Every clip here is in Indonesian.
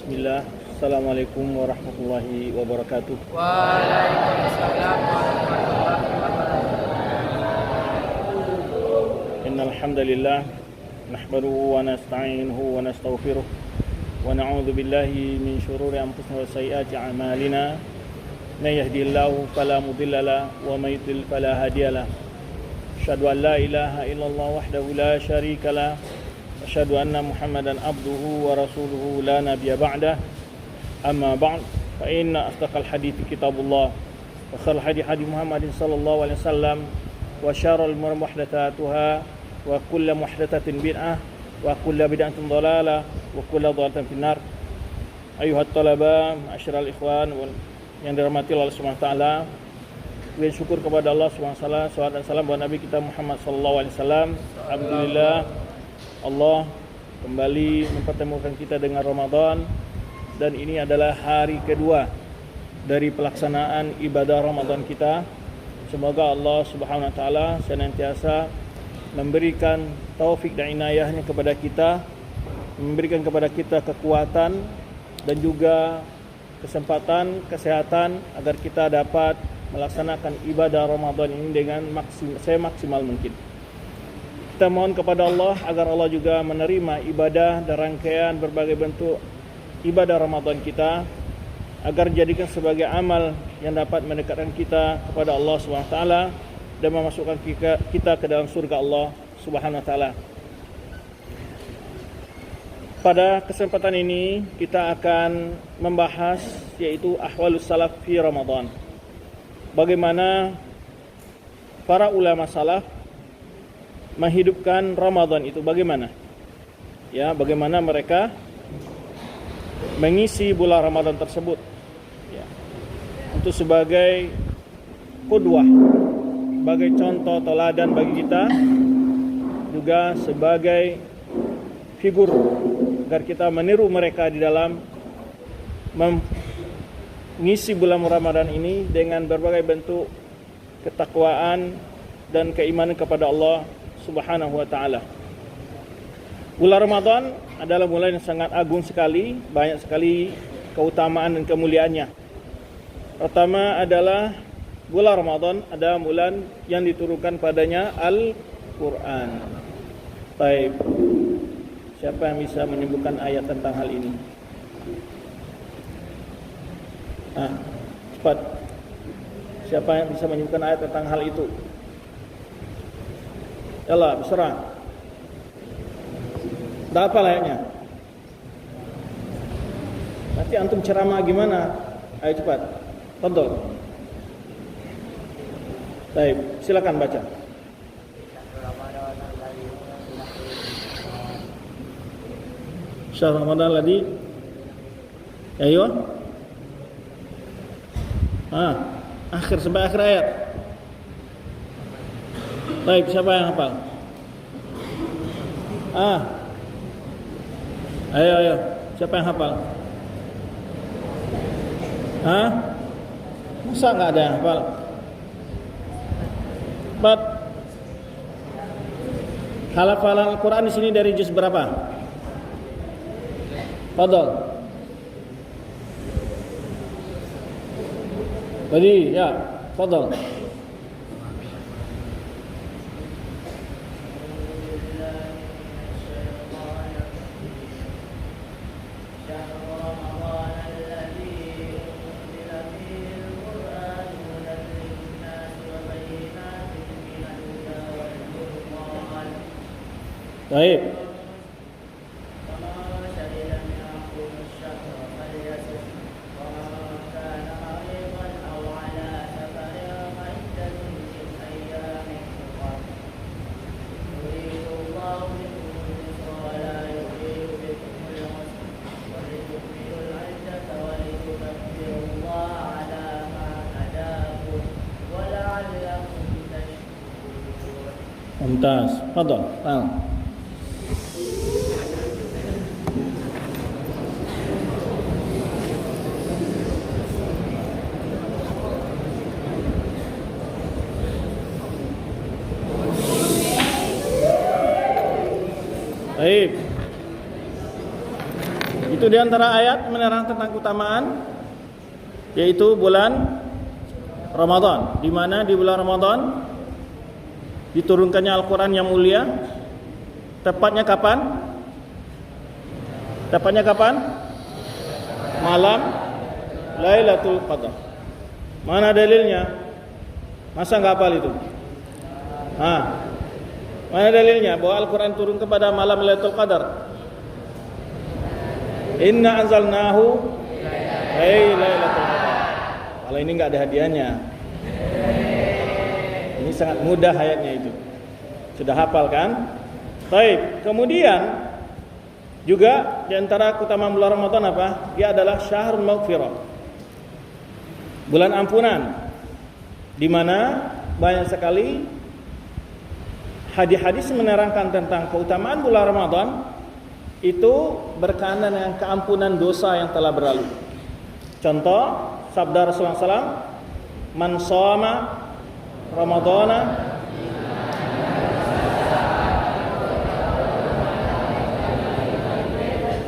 Bismillah. Assalamualaikum warahmatullahi wabarakatuh. Waalaikumsalam warahmatullahi wabarakatuh. Innal hamdalillah nahmaduhu wa nasta'inuhu wa nastaghfiruh wa na'udzu billahi min shururi anfusina wa sayyiati a'malina. May yahdihillahu fala mudilla lahu wa may yudlil fala hadiya lahu. Asyhadu an la ilaha illallah wahdahu la syarika lahu. Asyhadu anna Muhammadan abduhu wa rasuluhu la nabiyya ba'dah. Amma ba'd, fa inna asdaqal hadithi kitabullah wa khairal hadi Muhammadin sallallahu alaihi wasallam wa syarrul umuri muhdatsatuha wa kullu muhdatsatin bid'ah wa kullu bid'atin dhalalah wa kullu dhalalatin finnar. Ayuhat talaba, ma'asyiral ikhwan yang dirahmati Allah Subhanahu wa taala. Kita syukur kepada Allah Subhanahu wa taala, salawat dan salam buat Nabi kita Muhammad sallallahu alaihi wasallam. Alhamdulillah Allah kembali mempertemukan kita dengan Ramadan, dan ini adalah hari kedua dari pelaksanaan ibadah Ramadan kita. Semoga Allah Subhanahu wa taala senantiasa memberikan taufik dan inayahnya kepada kita, memberikan kepada kita kekuatan dan juga kesempatan, kesehatan agar kita dapat melaksanakan ibadah Ramadan ini dengan semaksimal mungkin. Kita mohon kepada Allah agar Allah juga menerima ibadah dan rangkaian berbagai bentuk ibadah Ramadan kita, agar dijadikan sebagai amal yang dapat mendekatkan kita kepada Allah Subhanahu wa taala dan memasukkan kita ke dalam surga Allah Subhanahu wa taala. Pada kesempatan ini kita akan membahas yaitu ahwalus salaf fi Ramadan. Bagaimana para ulama salaf menghidupkan Ramadan itu, bagaimana? Ya, bagaimana mereka mengisi bulan Ramadan tersebut, ya, untuk sebagai qudwah, sebagai contoh teladan bagi kita, juga sebagai figur agar kita meniru mereka di dalam mengisi bulan Ramadan ini dengan berbagai bentuk ketakwaan dan keimanan kepada Allah Subhanahu wa ta'ala. Bulan Ramadan adalah bulan yang sangat agung sekali, banyak sekali keutamaan dan kemuliaannya. Pertama adalah bulan Ramadan adalah bulan yang diturunkan padanya Al-Quran. Baik, siapa yang bisa menyebutkan ayat tentang hal ini? Cepat. Siapa yang bisa menyebutkan ayat tentang hal itu? Yalah, berserah. Tak apa layaknya. Nanti antum ceramah gimana? Ayo cepat. Tonton. Baik, silakan baca. Syahr Ramadan lagi. Ayo. Akhir sampai akhir ayat. Baik, siapa yang hafal? Ayo. Siapa yang hafal? Masa nggak ada yang hafal? Cepat. Hafalan Al-Quran di sini dari juz berapa? Fadhol. Tadi, ya, fadhol. Baik. Mumtaz. Fadhol. Baik. Itu di antara ayat menerang tentang keutamaan, yaitu bulan Ramadan, di mana di bulan Ramadan diturunkannya Al-Quran yang mulia. Tepatnya kapan? Tepatnya kapan? Malam Lailatul Qadar. Mana dalilnya? Masa nggak hafal itu? Mana dalilnya bahwa Al-Quran turun kepada malam Lailatul Qadar? Inna anzalnahu Lailatul Qadar. Kalau ini nggak ada hadiahnya. Ini sangat mudah ayatnya itu. Sudah hafal kan? Baik. Kemudian juga di antara keutamaan bulan Ramadan apa? Dia adalah syahrul maghfirah. Bulan ampunan. Di mana banyak sekali hadis-hadis menerangkan tentang keutamaan bulan Ramadan itu berkaitan dengan keampunan dosa yang telah berlalu. Contoh sabda Rasulullah SAW, man shoma Ramadana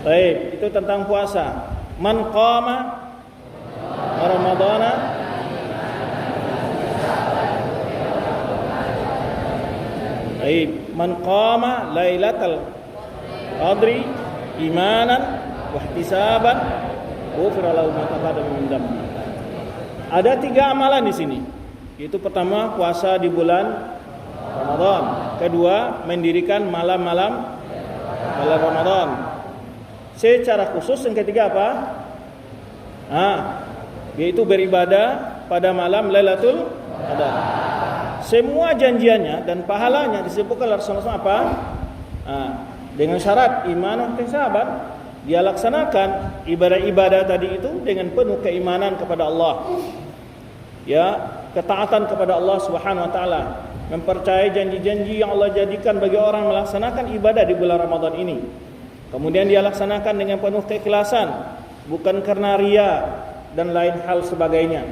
baik, itu tentang puasa. Man qama Ramadana baik, man qama lailatal qadri imanan wa ihtisaban ghufira lahu ma taqaddama min dhanbi. Ada 3 amalan di sini. Yaitu pertama puasa di bulan Ramadan, kedua mendirikan malam-malam bulan Ramadan. Secara khusus yang ketiga apa? Yaitu beribadah pada malam Lailatul Qadar. Semua janjiannya dan pahalanya disebutkan oleh Rasulullah apa? Dengan syarat iman dan ihtisaban. Dia laksanakan ibadah-ibadah tadi itu dengan penuh keimanan kepada Allah. Ya, ketaatan kepada Allah Subhanahu wa taala, mempercayai janji-janji yang Allah jadikan bagi orang melaksanakan ibadah di bulan Ramadan ini. Kemudian dia laksanakan dengan penuh keikhlasan, bukan karena riya dan lain hal sebagainya,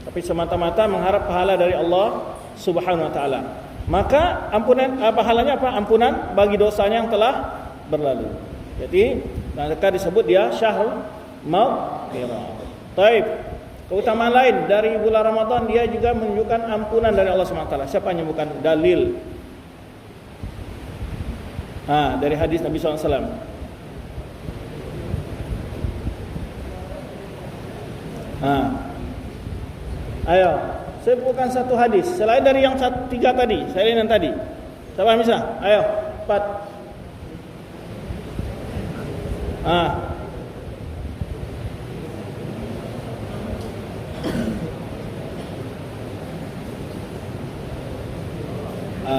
tapi semata-mata mengharap pahala dari Allah Subhanahu wa taala. Maka ampunan pahalanya apa? Ampunan bagi dosanya yang telah berlalu. Jadi maka disebut dia syahrul maghfirah. Baik. Keutamaan lain dari bulan Ramadan, dia juga menunjukkan ampunan dari Allah Subhanahu wa taala. Siapa yang menyebutkan dalil? Dari hadis Nabi SAW. Ayo, sebutkan satu hadis selain dari yang 3 tadi, selain yang tadi. Siapa bisa? Ayo, cepat.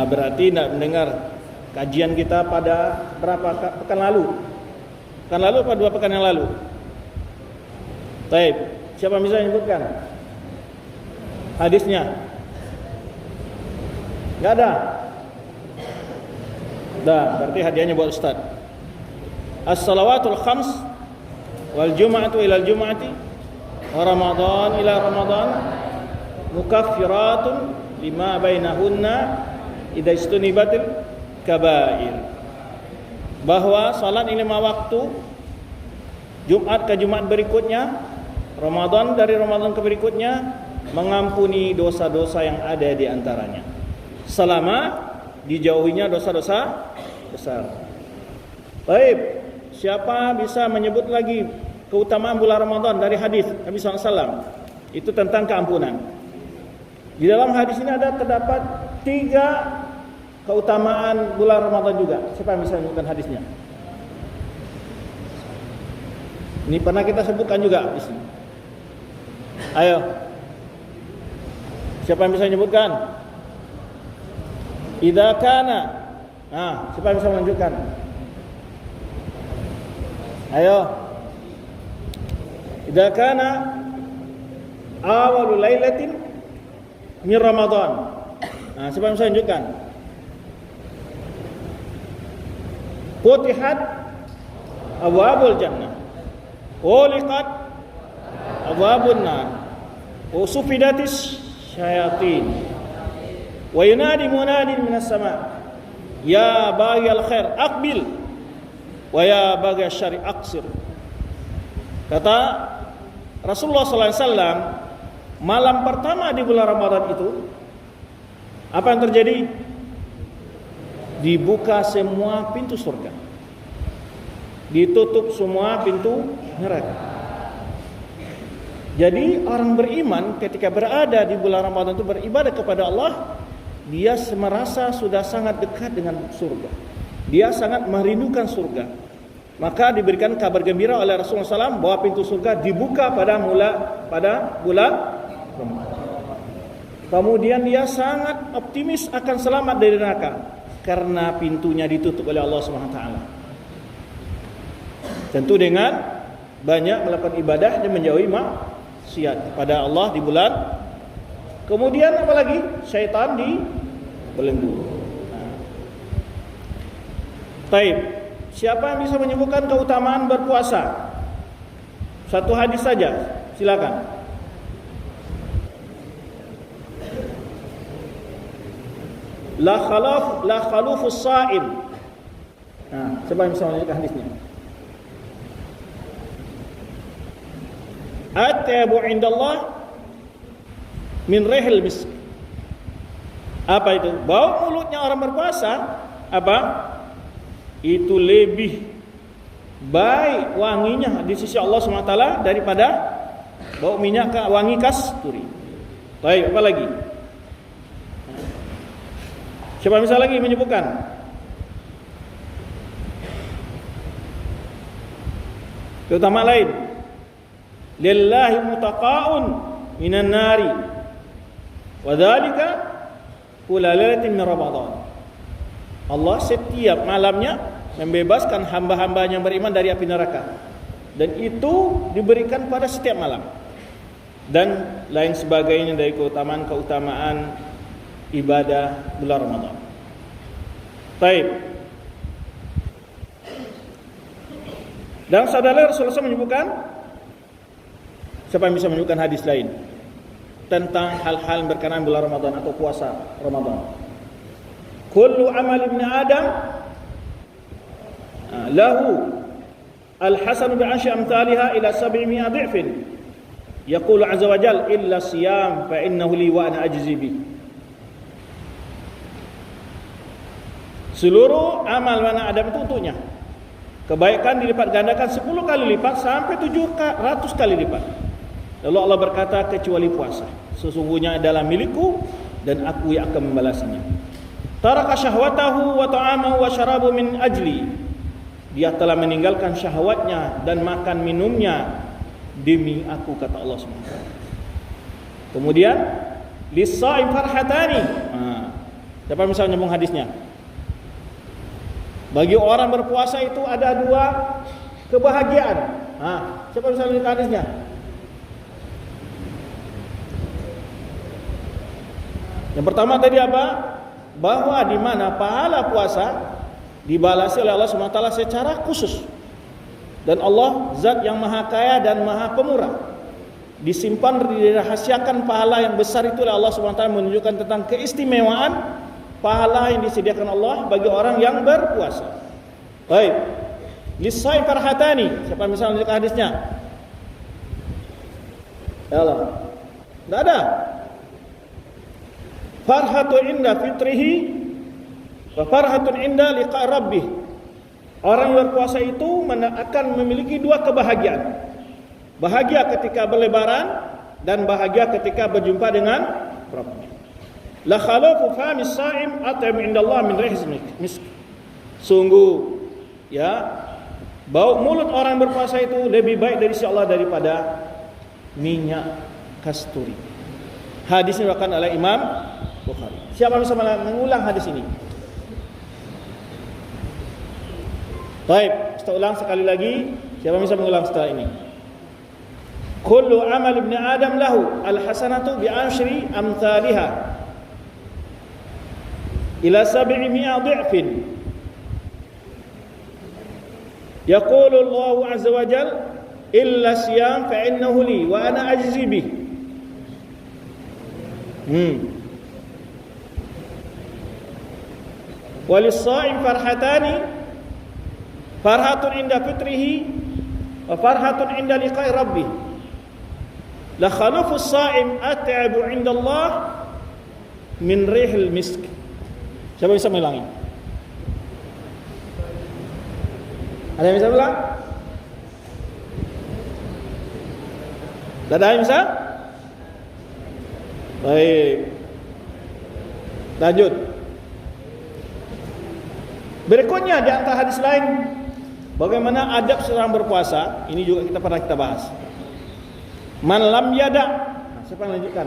Berarti tidak mendengar kajian kita pada berapa pekan lalu? Pekan lalu apa 2 pekan yang lalu? Baik, siapa bisa menyebutkan hadisnya? Enggak ada. Berarti hadiahnya buat Ustaz. As-salawatul khams wal jum'atu ila al-jum'ati wa Ramadan ila Ramadan mukaffiratun lima bainahunna idza istunibatil kabair. Bahwa salat 5 waktu Jumat ke Jumat berikutnya, Ramadan dari Ramadan ke berikutnya, mengampuni dosa-dosa yang ada di antaranya selama dijauhinya dosa-dosa besar. Baik, siapa bisa menyebut lagi keutamaan bulan Ramadan dari hadis Nabi SAW? Itu tentang keampunan. Di dalam hadis ini terdapat 3 keutamaan bulan Ramadan juga. Siapa yang bisa menyebutkan hadisnya? Ini pernah kita sebutkan juga di sini. Ayo. Siapa yang bisa menyebutkan? Idza kana. Siapa yang bisa menunjukkan? Ayo. Idza kana awalul lailatin min Ramadan. Siapa yang bisa menunjukkan? Futihat abwabul jannah. Uliqat abwabun nar. Usufidatis syayatin. Wa yunadi munadin minas sama. Ya baghiyal khair aqbil wa ya baghiyasy syarri aqsir. Kata Rasulullah SAW, malam pertama di bulan Ramadan itu, apa yang terjadi? Dibuka semua pintu surga, ditutup semua pintu neraka. Jadi orang beriman ketika berada di bulan Ramadan itu beribadah kepada Allah, dia merasa sudah sangat dekat dengan surga. Dia sangat merindukan surga. Maka diberikan kabar gembira oleh Rasulullah SAW bahwa pintu surga dibuka pada bulan Ramadan. Kemudian dia sangat optimis akan selamat dari neraka karena pintunya ditutup oleh Allah SWT. Tentu dengan banyak melakukan ibadah dan menjauhi maksiat kepada Allah di bulan. Kemudian apalagi? Syaitan dibelenggu. Taib. Siapa yang bisa menyebutkan keutamaan berpuasa? Satu hadis saja, silakan. La khalufus sha'im. Nah, siapa yang bisa menyebutkan hadisnya? At-tabu indallah min rihil misk. Apa itu? Bau mulutnya orang berpuasa apa? Itu lebih baik wanginya di sisi Allah SWT daripada bau minyak wangi kasturi. Baik, apa lagi? Siapa bisa lagi menyebutkan? Keutamaan lain. Lillahi mutaqa'un minan nari wa dzalika kula lailatin min Ramadan. Allah setiap malamnya membebaskan hamba-hambanya yang beriman dari api neraka, dan itu diberikan pada setiap malam, dan lain sebagainya dari keutamaan ibadah bulan Ramadan. Baik. Dan saudara Rasulullah SAW menyebutkan, siapa yang bisa menyebutkan hadis lain tentang hal-hal berkenaan bulan Ramadan atau puasa Ramadan? Kullu amal ibn Adam lahu al-hasan bi'ashri amthaliha ila 700 dhifin. Yaqulu azza wa jalla illa siyam fa innahu li wa ana ajzi bi. Seluruh amal anak Adam itu untuknya. Kebaikan dilipat gandakan 10 kali lipat sampai 700 kali lipat. Lalu Allah berkata, kecuali puasa, sesungguhnya adalah milikku dan aku yang akan membalasnya. Taraka syahwatahu wa ta'amahu wa syarabu min ajli. Dia telah meninggalkan syahwatnya dan makan minumnya demi aku, kata Allah SWT. Kemudian lis-sha'im farhatani. Siapa misalnya nyambung hadisnya? Bagi orang berpuasa itu ada 2 kebahagiaan. Siapa misalnya nyambung hadisnya? Yang pertama tadi apa? Bahwa di mana pahala puasa dibalasi oleh Allah SWT secara khusus. Dan Allah zat yang maha kaya dan maha pemurah. Disimpan, dirahasiakan pahala yang besar itu oleh Allah SWT, menunjukkan tentang keistimewaan pahala yang disediakan Allah bagi orang yang berpuasa. Baik. Lisai farhatani. Siapa misalnya hadisnya? Ya Allah. Tidak ada. Farhatun inda fitrihi wa farhatun inda liqa rabbih. Orang yang berpuasa itu akan memiliki 2 kebahagiaan. Bahagia ketika berlebaran dan bahagia ketika berjumpa dengan Rabbnya. La khalafu famis sha'im at'am indallah min rihis misk. Sungguh ya, bau mulut orang yang berpuasa itu lebih baik dari sisi Allah daripada minyak kasturi. Hadis ini diriwayatkan oleh Imam Bukhari. Siapa bisa mengulang hadis ini? Baik, kita ulang sekali lagi. Siapa bisa mengulang setelah ini? Kullu amal ibn Adam lahu al-hasanatu bi'ashri amthaliha ila 700 dhifin. Yaqulu Allah azza wa jalla illa siyam fa innahu li wa ana ajzi bih. Walis-sha'im farhatani, farhatun inda fitrihi wa farhatun 'inda liqa'i rabbih. La khalufus sha'im at'abu 'inda Allah min rihil misk. Siapa bisa mengulangi? Ada yang bisa ulang? Ada yang bisa? Baik. Lanjut. Berikutnya di antara hadis lain, bagaimana adab seorang berpuasa. Ini juga pernah kita bahas. Man lam yada. Nah, siapa yang lanjutkan?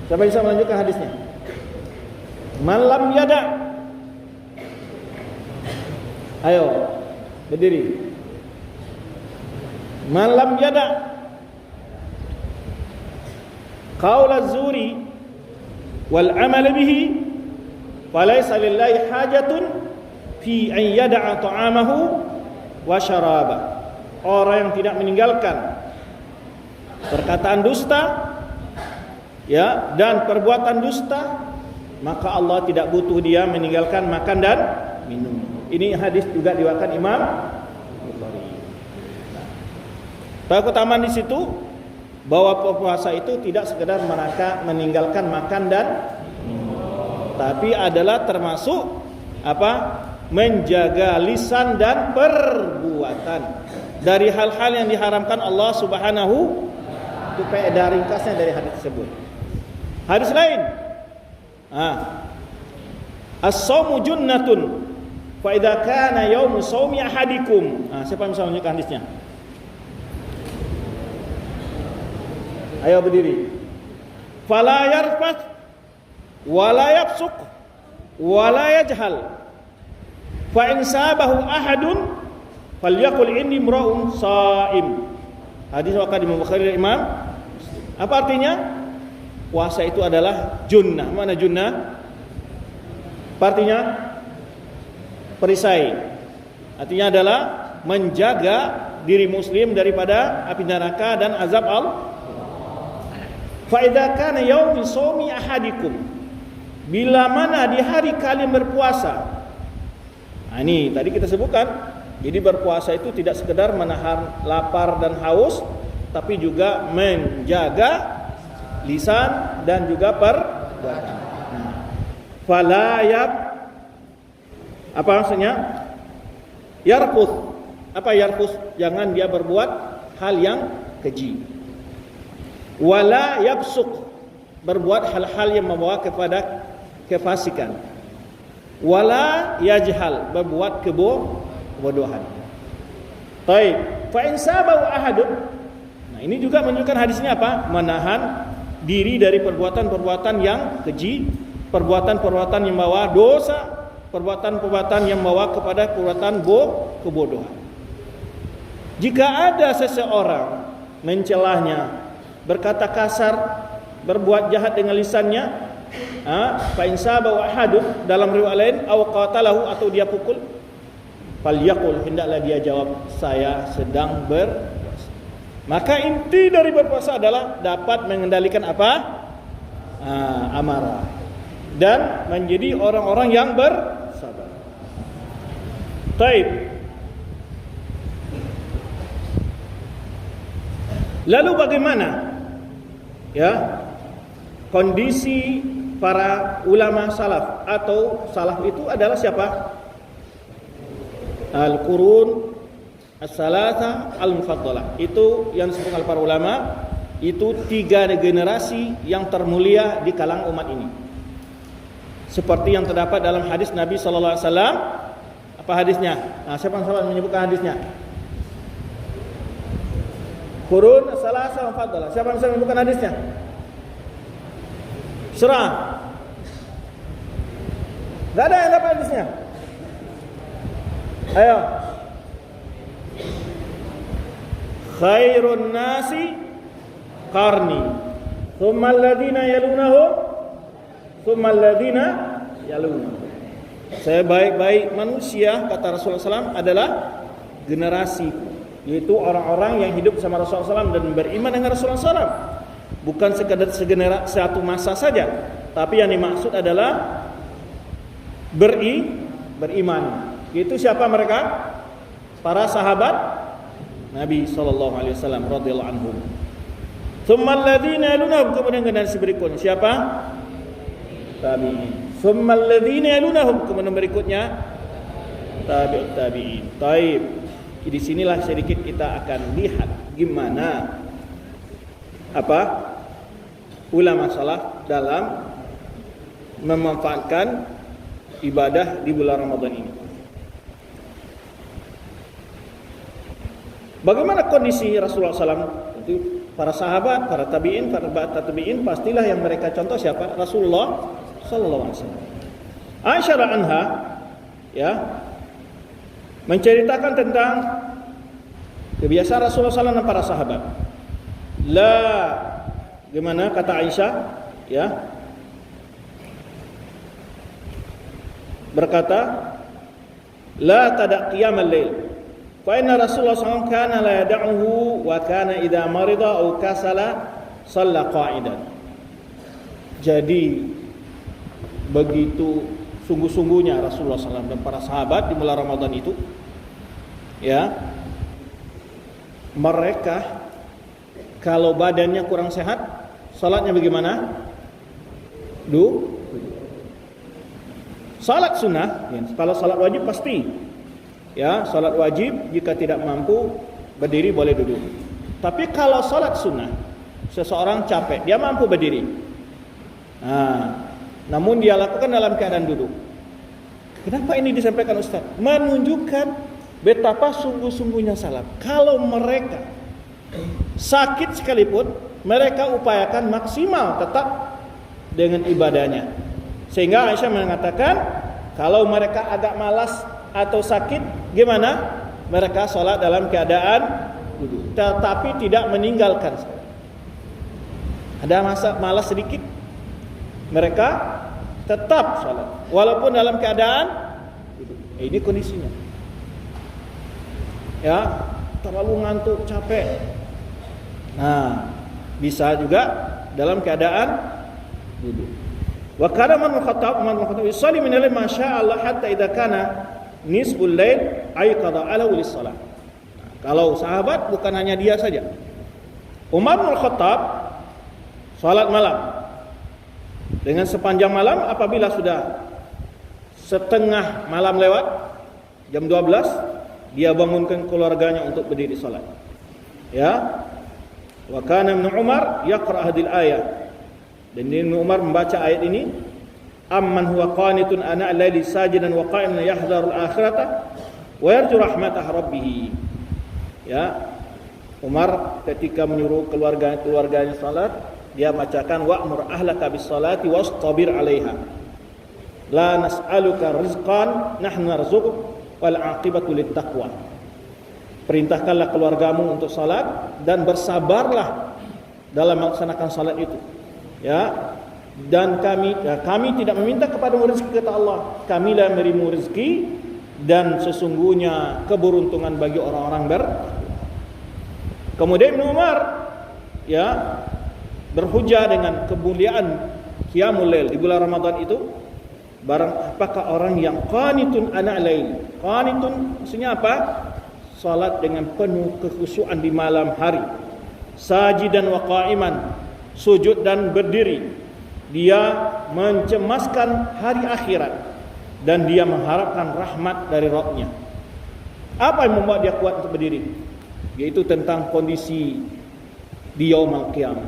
Siapa bisa melanjutkan hadisnya? Man lam yada. Ayo, berdiri. Man lam yada qaul az-zuri wal amal bihi falaysa lillahi hajatun fi an yada'a ta'amahu wa syaraba. Orang yang tidak meninggalkan perkataan dusta, ya, dan perbuatan dusta, maka Allah tidak butuh dia meninggalkan makan dan minum. Ini hadis juga diriwayatkan Imam Bukhari. Nah, keutamaan di situ bahwa puasa itu tidak sekedar meninggalkan makan dan minum, tapi adalah termasuk apa? Menjaga lisan dan perbuatan dari hal-hal yang diharamkan Allah Subhanahu. Itu faedah ringkasnya dari hadis tersebut. Hadis lain, as-shaumu junnatun fa idza kana yaumu shaumi ahadikum. Siapa yang bisa menunjukkan hadisnya? Ayo berdiri. Fala yarfath wala yafsuq wala yajhal fa in sabahu ahadun falyaqul inni imra'un sha'im. Hadis riwayat Imam Bukhari dan Imam. Apa artinya? Puasa itu adalah junnah. Mana junnah? Artinya perisai. Artinya adalah menjaga diri muslim daripada api neraka dan azab Allah. Fa idza kana yaumi shaumi ahadikum. Bila mana di hari kalian berpuasa. Nah, ini tadi kita sebutkan. Jadi berpuasa itu tidak sekedar menahan lapar dan haus, tapi juga menjaga lisan dan juga perbuatan. Fala yab, apa maksudnya? Yarfuth. Apa yarfuth? Jangan dia berbuat hal yang keji. Wala yabsuq, berbuat hal-hal yang membawa kepada kefasikan. Wala yajhal, berbuat kebodohan. Baik, fa in sabahu ahadun. Nah, ini juga menunjukkan hadisnya apa? Menahan diri dari perbuatan-perbuatan yang keji, perbuatan-perbuatan yang membawa dosa, perbuatan-perbuatan yang membawa kepada perbuatan kebodohan. Jika ada seseorang mencelahnya, berkata kasar, berbuat jahat dengan lisannya, fa in sabahu ahadun, dalam riwayat lain aw qatalahu, atau dia pukul, falyaqul, hendaklah dia jawab, saya sedang berpuasa. Maka inti dari berpuasa adalah dapat mengendalikan apa? Amarah, dan menjadi orang-orang yang bersabar. Baik. Lalu bagaimana ya kondisi para ulama salaf? Atau salaf itu adalah siapa? Al-Qurun As-Salasa Al-Mufaddalah. Itu yang disebutkan oleh para ulama, itu 3 generasi yang termulia di kalangan umat ini. Seperti yang terdapat dalam hadis Nabi sallallahu alaihi wasallam. Apa hadisnya? Nah, siapa yang salah menyebutkan hadisnya? Qurun As-Salasa Al-Mufaddalah. Siapa yang bisa menyebutkan hadisnya? Surah. Enggak ada yang dapat hadisnya. Ayo. Khairun nasi qarni, thumma alladhina yalunahum, thumma alladhina yalunahum. Saya baik-baik manusia, kata Rasulullah SAW, adalah generasi, yaitu orang-orang yang hidup bersama Rasulullah SAW dan beriman dengan Rasulullah SAW. Bukan sekadar satu masa saja, tapi yang dimaksud adalah beriman. Itu siapa mereka? Para sahabat Nabi sallallahu alaihi wasallam radhiyallahu anhum. Tsumma alladziina yalunahum, kemudian generasi berikutnya siapa? Tabi'in. Tsumma alladziina yalunahum, kemudian berikutnya tabi'ut tabi'in. Taib. Di sinilah sedikit kita akan lihat gimana ulama salaf dalam memanfaatkan ibadah di bulan Ramadan ini. Bagaimana kondisi Rasulullah SAW? Itu para sahabat, para tabi'in, para tabi'in, pastilah yang mereka contoh siapa? Rasulullah SAW. Aisyah anha menceritakan tentang kebiasaan Rasulullah SAW dan para sahabat. Gimana kata Aisyah? Berkata, la tada' qiyamal lail. Fa inna Rasulullah SAW kana la yada'uhu wa kana idza marida aw kasala shalla qa'idan. Jadi begitu sungguh-sungguhnya Rasulullah SAW dan para sahabat di bulan Ramadan itu, mereka kalau badannya kurang sehat, salatnya bagaimana? Salat sunnah, kalau salat wajib pasti. Salat wajib jika tidak mampu berdiri boleh duduk. Tapi kalau salat sunnah, seseorang capek, dia mampu berdiri. Namun dia lakukan dalam keadaan duduk. Kenapa ini disampaikan Ustaz? Menunjukkan betapa sungguh-sungguhnya salaf. Kalau mereka sakit sekalipun, mereka upayakan maksimal tetap dengan ibadahnya. Sehingga Aisyah mengatakan, kalau mereka agak malas atau sakit, gimana? Mereka sholat dalam keadaan duduk, tetapi tidak meninggalkan sholat. Ada masa malas sedikit, mereka tetap sholat walaupun dalam keadaan duduk. Ini kondisinya. Terlalu ngantuk, capek. Bisa juga dalam keadaan duduk. Wa kana man khattab yusalli min al-layl ma syaa Allah hatta idza kana nisful lail ayqadha ala lis-salah. Kalau sahabat bukan hanya dia saja. Umar bin Khattab salat malam. Dengan sepanjang malam, apabila sudah setengah malam lewat, jam 12, dia bangunkan keluarganya untuk berdiri salat. Wa kana Ibnu Umar yaqra hadhihi al-ayah. Dan Ibnu Umar membaca ayat ini, amman huwa qanitun ana al-laili sajidan wa qa'iman yahdharu al-akhirata wa yarju rahmatah rabbih. Umar ketika menyuruh keluarganya salat, dia bacakan wa'mur ahlaka bis salati wastabir 'alaiha. La nas'aluka rizqan nahnu narzuquk wal 'aqibatu lit taqwa. Perintahkanlah keluargamu untuk salat dan bersabarlah dalam melaksanakan salat itu. Dan kami tidak meminta kepadamu rezeki, kata Allah. Kamilah memberimu rezeki dan sesungguhnya keberuntungan bagi orang-orang Kemudian Ibnu Umar berhujah dengan kemuliaan qiyamul lail di bulan Ramadan itu. Apakah orang yang qanitun ana lail? Qanitun maksudnya apa? Salat dengan penuh kekhusyuan di malam hari. Sajidan wa qa'iman, sujud dan berdiri. Dia mencemaskan hari akhirat dan dia mengharapkan rahmat dari Rabb-Nya. Apa yang membuat dia kuat untuk berdiri? Yaitu tentang kondisi di yaumul qiyamah.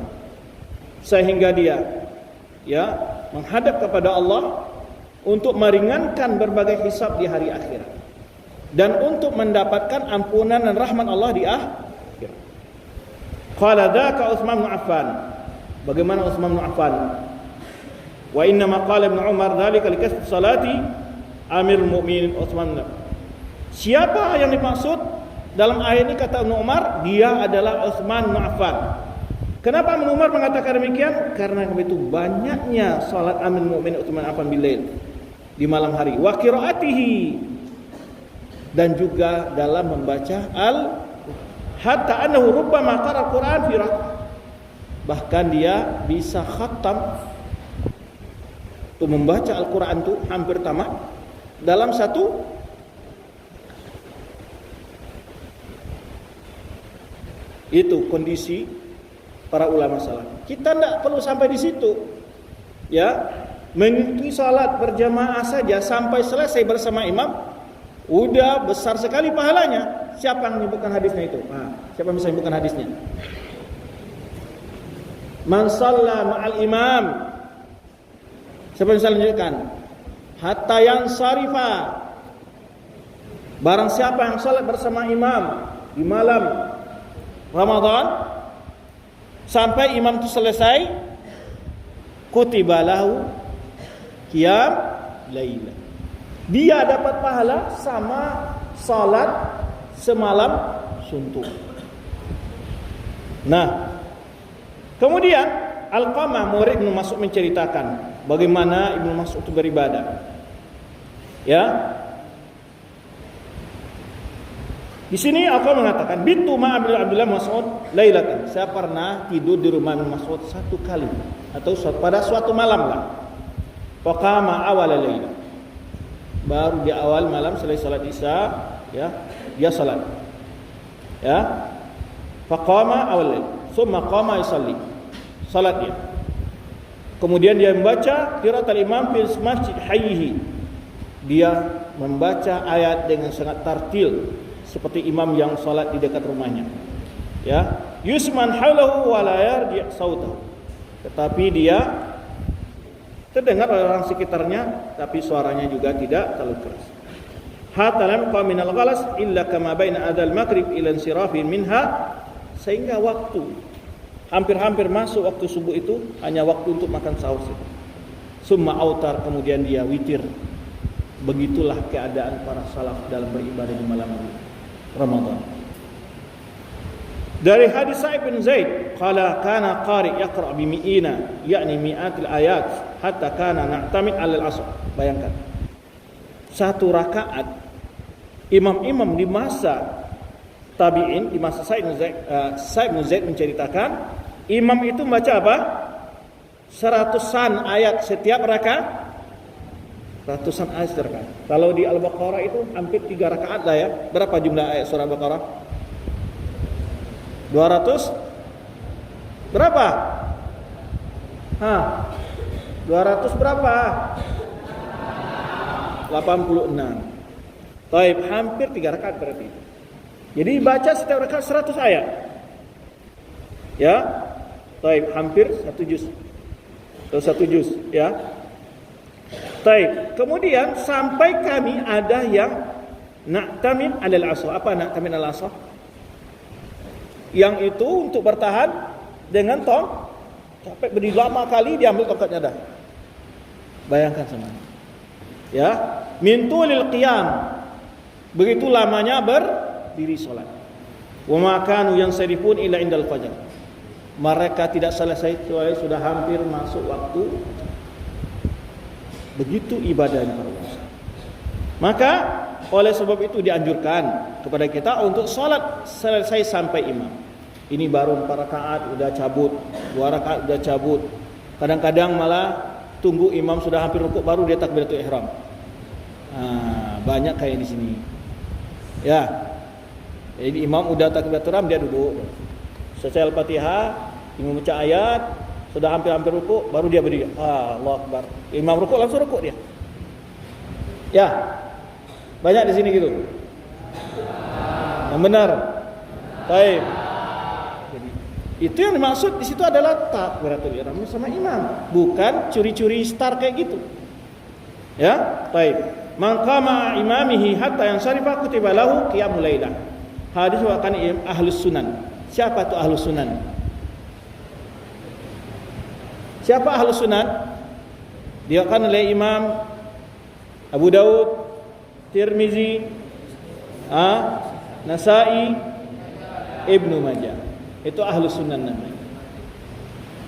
Sehingga dia menghadap kepada Allah untuk meringankan berbagai hisab di hari akhirat dan untuk mendapatkan ampunan dan rahmat Allah di akhirat. Qala dzaka Utsman bin Affan. Bagaimana Utsman bin Affan? Wa inna ma qala Ibnu Umar dzalika likasb salati Amirul Mukminin Utsman. Siapa yang dimaksud dalam ayat ini kata Ibnu Umar? Dia adalah Utsman bin Affan. Kenapa Ibnu Umar mengatakan demikian? Karena begitu banyaknya salat Amirul Mukminin Utsman bin Affan bilail, di malam hari. Wa qiraatihi, dan juga dalam membaca hatta annahu rubbama qara al-Qur'an fi rak'ah. Bahkan dia bisa khatam untuk membaca Al-Quran itu hampir tamat dalam satu Itu kondisi para ulama salaf. Kita tidak perlu sampai di situ. Ya, mengikuti salat berjamaah saja sampai selesai bersama imam, udah besar sekali pahalanya. Siapa yang menyebutkan hadisnya itu? Siapa yang bisa menyebutkan hadisnya? Man shalla ma'al imam. Siapa yang bisa menyebutkan? Hatta yang syarifa. Barang siapa yang salat bersama imam di malam Ramadan sampai imam itu selesai, kutiba lahu qiyam lailah. Dia dapat pahala sama salat semalam suntuk. Nah, kemudian Alqamah murid Ibnu Mas'ud menceritakan bagaimana Ibnu Mas'ud itu beribadah. Ya. Di sini Alqamah mengatakan, "Bitu ma Abdullah Mas'ud lailatan." Saya pernah tidur di rumah Ibnu Mas'ud satu kali atau pada suatu malam lah. Faqama awal lailah. Baru di awal malam selesai salat Isya, ya, dia salat. Ya. Faqama awal lail, thumma qama yusalli. Salat dia. Kemudian dia membaca qiraatul imam fil masjid hayyihi. Dia membaca ayat dengan sangat tartil seperti imam yang salat di dekat rumahnya. Ya, yusman haulahu wa la yarji' sautahu. Tetapi dia terdengar oleh orang sekitarnya, tapi suaranya juga tidak terlalu keras. Hatta lam qam minal ghalas illa kama baina adzal maghrib ila insirafin minha, sehingga waktu hampir-hampir masuk waktu subuh itu hanya waktu untuk makan sahur saja. Summa autar, kemudian dia witir. Begitulah keadaan para salaf dalam beribadah di malam Ramadan. Dari hadis Sa'id bin Zaid, qala kana qari yaqra bi mi'ina, yakni mi'atil ayat, hatta kana na'tamid 'ala al-'asr. Bayangkan. Satu rakaat imam-imam di masa tabi'in, di masa Sa'id bin Zaid menceritakan, imam itu membaca apa? 100-an ayat setiap rakaat. Ratusan ayat setiap. Kalau di Al-Baqarah itu hampir 3 rakaat lah ya. Berapa jumlah ayat surah Al-Baqarah? 200? Berapa? 200 berapa? 86. Baik, hampir 3 rakaat berarti. Jadi baca setiap rakaat 100 ayat. Ya. Baik, hampir 1 juz. Atau 1 juz, ya. Baik, kemudian sampai kami ada yang na'tamid 'alal 'asr. Apa na'tamid 'alal 'asr? Yang itu untuk bertahan dengan tong, sampai berdiri lama kali diambil tongkatnya dah. Bayangkan sama. Ya, min tulil qiyam. Begitu lamanya berdiri salat. Wa ma kanu yansarifun illa indal fajr. Mereka tidak selesai kecuali sudah hampir masuk waktu. Begitu ibadahnya para ulama. Maka oleh sebab itu dianjurkan kepada kita untuk salat selesai sampai imam. Ini baru 4 rakaat udah cabut, 2 rakaat udah cabut. Kadang-kadang malah tunggu imam sudah hampir rukuk baru dia takbiratul ihram. Banyak kayak di sini. Ya. Jadi imam udah takbiratul ihram dia duduk. Selesai Al-Fatihah, imam baca ayat, sudah hampir-hampir rukuk baru dia berdiri. Allahu Akbar. Imam rukuk langsung rukuk dia. Ya. Banyak di sini gitu. Yang benar. Baik. Jadi itu yang dimaksud di situ adalah takbiratul ihram sama imam, bukan curi-curi start kayak gitu. Ya, baik. Man qama imamihi hatta yansarifa kutiba lahu qiyamul lailah. Hadis wakan ahlus sunan. Siapa itu ahlus sunan? Siapa ahlus sunan? Diriwayatkan oleh Imam Abu Daud, Tirmizi, Nasai, Ibnu Majah. Itu ahlus sunan namanya.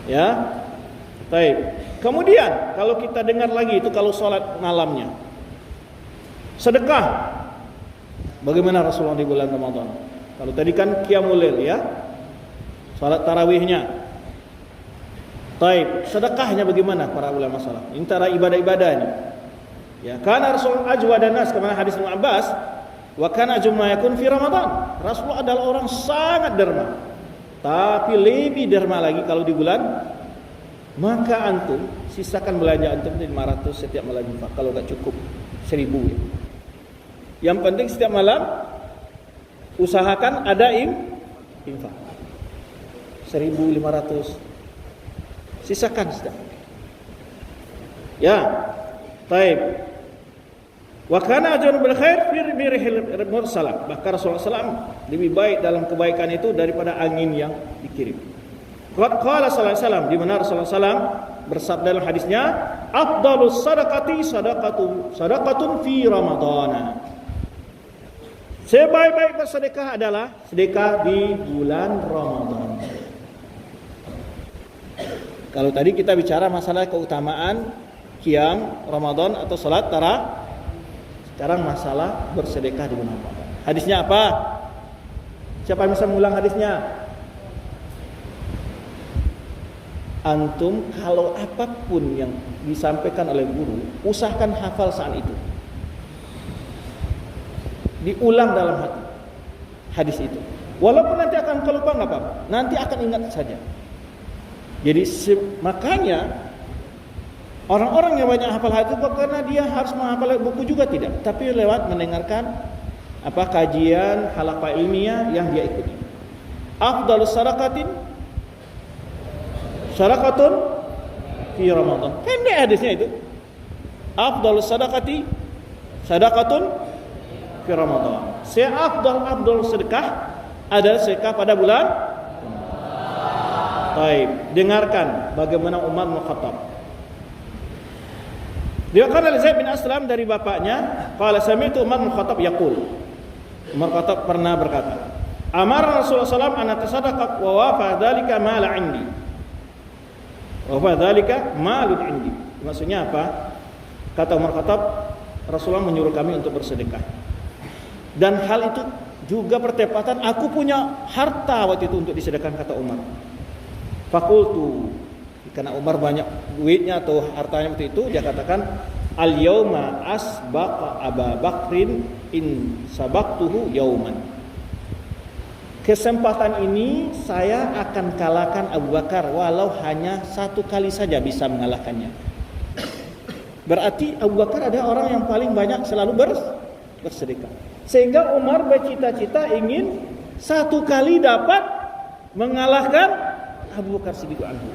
Ya. Baik. Kemudian kalau kita dengar lagi itu kalau sholat malamnya, sedekah. Bagaimana Rasulullah di bulan Ramadan? Kalau tadi kan qiyamul lail ya, salat tarawihnya. Baik, sedekahnya bagaimana para ulama salaf? Antara ibadah-ibadah ini. Ya, karena Rasul ajwadan nas, kemana hadis Ibnu Abbas, wa kana ajma yakun fi Ramadan. Rasulullah adalah orang sangat derma. tapi lebih derma lagi kalau di bulan, maka antum sisakan belanja antum 500 setiap malam infak. Kalau tak cukup 1000 ya. Yang penting setiap malam usahakan ada infak 1500, sisakan setiap. Ya, baik. Wa kana ajrun bil khair fi rihil mursalah. Bahkan Rasulullah SAW lebih baik dalam kebaikan itu daripada angin yang dikirim. Qala sallallahu alaihi wasallam, di mana Rasulullah SAW bersabda dalam hadisnya, afdalus sadaqati sadaqatun fi ramadhana. Sebaik-baik bersedekah adalah sedekah di bulan Ramadan. Kalau tadi kita bicara masalah keutamaan qiyam Ramadan atau salat tarawih, sekarang masalah bersedekah di bulan Ramadan. Hadisnya apa? Siapa yang bisa mengulang hadisnya? Antum kalau apapun yang disampaikan oleh guru, usahakan hafal saat itu. Diulang dalam hati hadis itu. Walaupun nanti akan kelupa enggak apa-apa. Nanti akan ingat saja. Jadi makanya orang-orang yang banyak hafal hadis bukan karena dia harus menghafal buku juga tidak, tapi lewat mendengarkan kajian halaqah ilmiah yang dia ikuti. Afdalus sadaqatin sadaqatun fi Ramadan. Pendek hadisnya itu. Afdalus sadaqati sadaqatun fi Ramadan. Seafdal sedekah adalah sedekah pada bulan. Baik, dengarkan bagaimana Umar bin Khattab. Diriwayatkan oleh Zaid bin Aslam dari bapaknya, qala sami'tu Umar bin Khattab yaqul. Umar bin Khattab pernah berkata, amara Rasulullah SAW an atasaddaqa wa wafa dzalika mala 'indi. Wa wafa dzalika malun 'indi. Maksudnya apa? Kata Umar bin Khattab, Rasulullah menyuruh kami untuk bersedekah. Dan hal itu juga bertepatan, aku punya harta waktu itu untuk disedekahkan, kata Umar. Fakultu, karena Umar banyak duitnya atau hartanya waktu itu, dia katakan, al-yauma asbaqa Aba Bakrin in sabaqtuhu yauman. Kesempatan ini saya akan kalahkan Abu Bakar walau hanya satu kali saja bisa mengalahkannya. Berarti Abu Bakar ada orang yang paling banyak selalu bersedekah. Sehingga Umar bercita-cita ingin satu kali dapat mengalahkan Abu Bakar Siddiq anhu.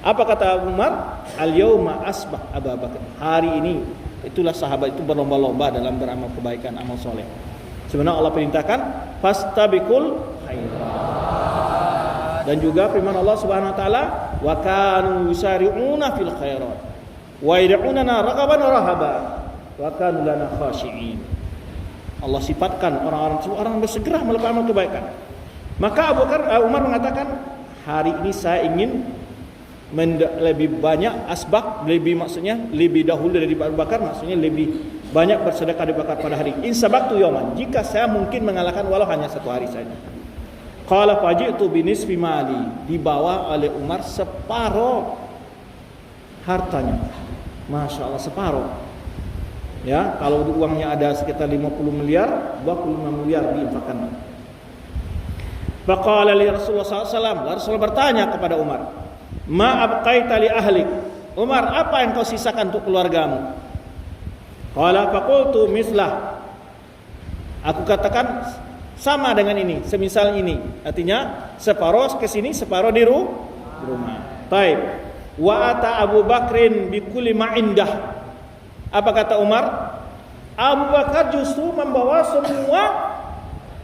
Apa kata Umar? Al-yauma asbah Abu Bakar. Hari ini itulah sahabat itu berlomba-lomba dalam beramal kebaikan, amal soleh. Sebenarnya Allah perintahkan fastabiqul khairat. Dan juga firman Allah Subhanahu wa taala, wa kanu yusari'una fil khairat wa yad'unana raghaban wa rahaba wa kanu lana khashi'in. Allah sifatkan orang-orang bersegera melakukan amal kebaikan. Maka Umar mengatakan, hari ini saya ingin lebih banyak asbak, maksudnya lebih dahulu dari Abu Bakar, maksudnya lebih banyak bersedekah dari Abu Bakar pada hari. In sabaqtu yawman, jika saya mungkin mengalahkan walau hanya satu hari saja. Qala faji'tu binisfi mali, dibawa oleh Umar separuh hartanya. Masya Allah, separuh. Ya, kalau uangnya ada sekitar 50 miliar, 25 miliar diinfakkan. Faqala li Rasulullah SAW, Rasulullah bertanya kepada Umar, ma abqaita li ahlik, Umar, apa yang kau sisakan untuk keluargamu? Qala faqultu mislah, aku katakan sama dengan ini, semisal ini, artinya separuh ke sini, separuh di rumah. Baik. Wa ata Abu Bakrin bi kulli ma indah. Apa kata Umar? Abu Bakar justru membawa semua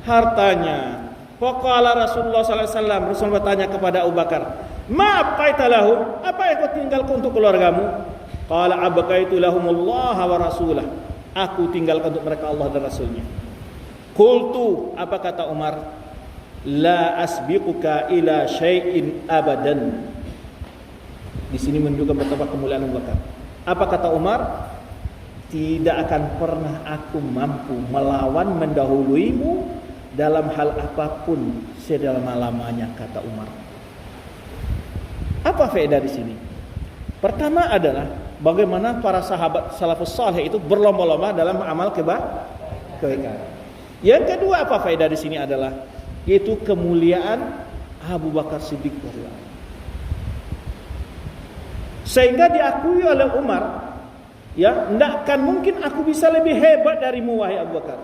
hartanya. Faqala Rasulullah sallallahu alaihi wasallam, Rasul bertanya kepada Abu Bakar, "Ma abqaita lahum?" Apa yang kau tinggalkan untuk keluargamu? Qala abqaitu lahumullah wa rasulah. Aku tinggalkan untuk mereka Allah dan Rasulnya. Qultu, apa kata Umar? La asbiquka ila syai'in abadan. Di sini menunjukkan betapa kemuliaan Abu Bakar. Apa kata Umar? Tidak akan pernah aku mampu melawan, mendahuluimu dalam hal apapun selama-lamanya, kata Umar. Apa faedah di sini? Pertama adalah bagaimana para sahabat salafus saleh itu berlomba-lomba dalam amal kebaikan. Yang kedua, apa faedah di sini adalah yaitu kemuliaan Abu Bakar Siddiq radhiyallahu anhu. Sehingga diakui oleh Umar, ya, tidak akan mungkin aku bisa lebih hebat darimu wahai Abu Bakar.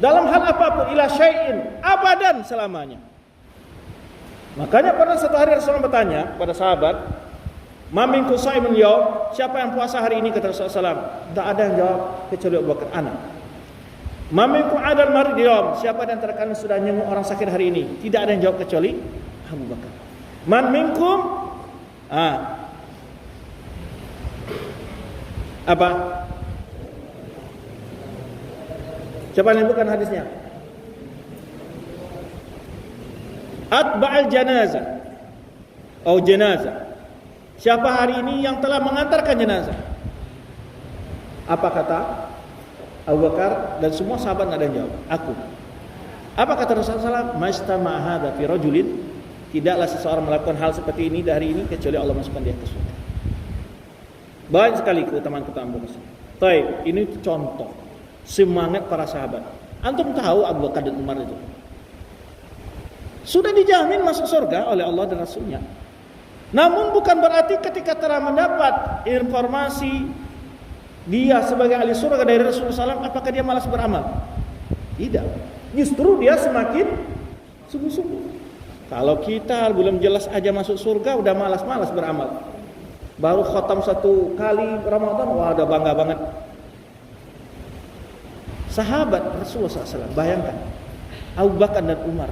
Dalam hal apapun, ila syai'in, abadan selamanya. Makanya pada satu hari Rasulullah bertanya kepada sahabat, "Ma minkum shaimun yaum?" Siapa yang puasa hari ini, kata Rasulullah SAW. Tak ada yang jawab kecuali Abu Bakar, ana. "Ma minkum adal marid yaum?" Siapa di antara kalian sudah nyenguk orang sakit hari ini? Tidak ada yang jawab kecuali Abu Bakar. "Man minkum?" Apa? Siapa yang bukan hadisnya? Atba'al janazah atau jenazah. Siapa hari ini yang telah mengantarkan jenazah? Apa kata Abu Bakar dan semua sahabat? Ada yang jawab, aku. Apa kata Rasulullah SAW? Majtama'a hadza fi rajulin, tidaklah seseorang melakukan hal seperti ini dari ini kecuali Allah masukkan dia ke surga. Banyak sekali keutamaan-keutamaan Abu Bakar. Baik, ini contoh semangat para sahabat. Antum tahu Abu Bakar dan Umar itu sudah dijamin masuk surga oleh Allah dan Rasulnya. Namun bukan berarti ketika telah mendapat informasi dia sebagai ahli surga dari Rasulullah SAW, apakah dia malas beramal? Tidak. Justru dia semakin sungguh-sungguh. Kalau kita belum jelas aja masuk surga, udah malas-malas beramal. Baru khatam 1 kali Ramadan, wah udah bangga banget. Sahabat Rasulullah SAW, bayangkan Abu Bakar dan Umar,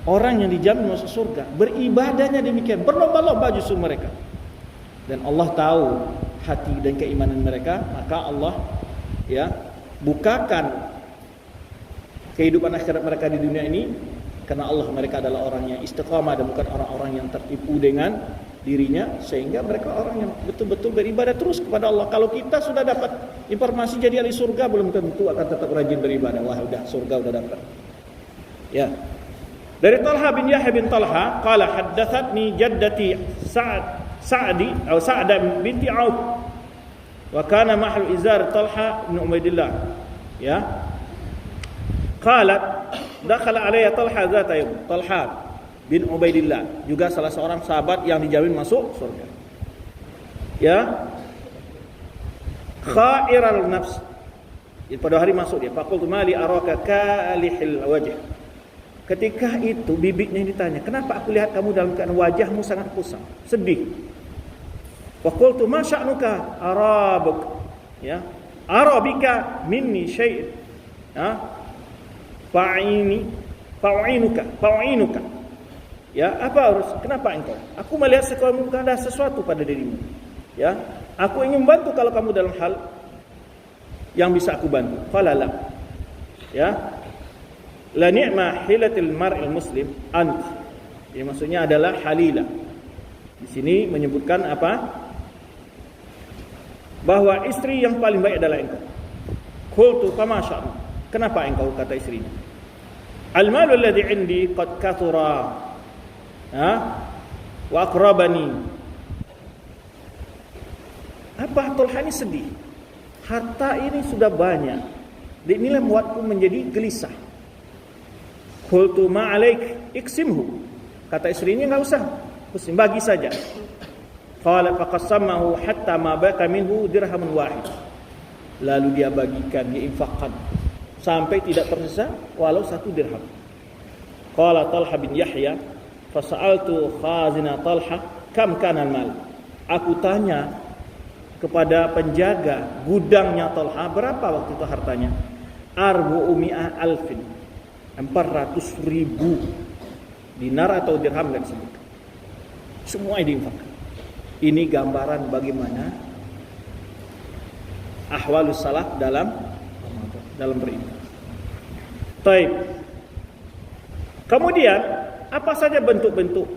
orang yang dijamin masuk surga, beribadahnya demikian, berlomba-lomba justru mereka. Dan Allah tahu hati dan keimanan mereka, maka Allah bukakan kehidupan akhirat mereka di dunia ini, karena Allah mereka adalah orang yang istiqamah dan bukan orang-orang yang tertipu dengan dirinya, sehingga mereka orang yang betul-betul beribadah terus kepada Allah. Kalau kita sudah dapat informasi jadi ahli surga, belum tentu akan tetap rajin beribadah. Wah, udah surga udah dapat. Ya. Dari Talha bin Yahya bin Talha, qala haddathatni jaddati Sa'da binti Auf, wa kana mahlu izar Talha bin Ubaidillah. Ya. Qalat dakhala alayya Talha zata yawm. Talha bin Ubaidillah juga salah seorang sahabat yang dijamin masuk surga. Ya. Khairal nafs. Pada hari masuk dia, faqultu mali araka kalihil wajh. Ketika itu bibitnya ditanya, kenapa aku lihat kamu dalam keadaan wajahmu sangat kusam, sedih. Faqultu ma sya'nuka arabuk, ya, arabika minni syai', ya, fa'u'inuka. Ya, apa harus? Kenapa engkau? Aku melihat kamu ada sesuatu pada dirimu. Ya, aku ingin bantu kalau kamu dalam hal yang bisa aku bantu. Falala. Ya. La ni'ma hilatil mar'il muslim ant. Ini maksudnya adalah halila. Di sini menyebutkan apa? Bahwa istri yang paling baik adalah engkau. Qultu fama sya'nu. Kenapa engkau, kata istrinya? Al-malu alladhi 'indi qad kathura. Wa aqrabani. Apa Talha ini sedih? Harta ini sudah banyak. Inilah membuatku menjadi gelisah. Qultu ma 'alaik iksimhu. Kata istrinya, enggak usah, bagi saja. Qala faqassamahu hatta ma baqa minhu dirhamun wahid. Lalu dia bagikan, dia infakkan sampai tidak tersisa walau 1 dirham. Qala Talha bin Yahya, fasa'altu khazina Talha kam kana al-mal. Aku tanya kepada penjaga gudangnya Talha, berapa waktu itu hartanya? 400,000, 400,000 dinar atau dirham dan disebutkan. Semua diinfakkan. Ini gambaran bagaimana ahwalus salaf dalam berinfak. Baik. Kemudian apa saja bentuk-bentuk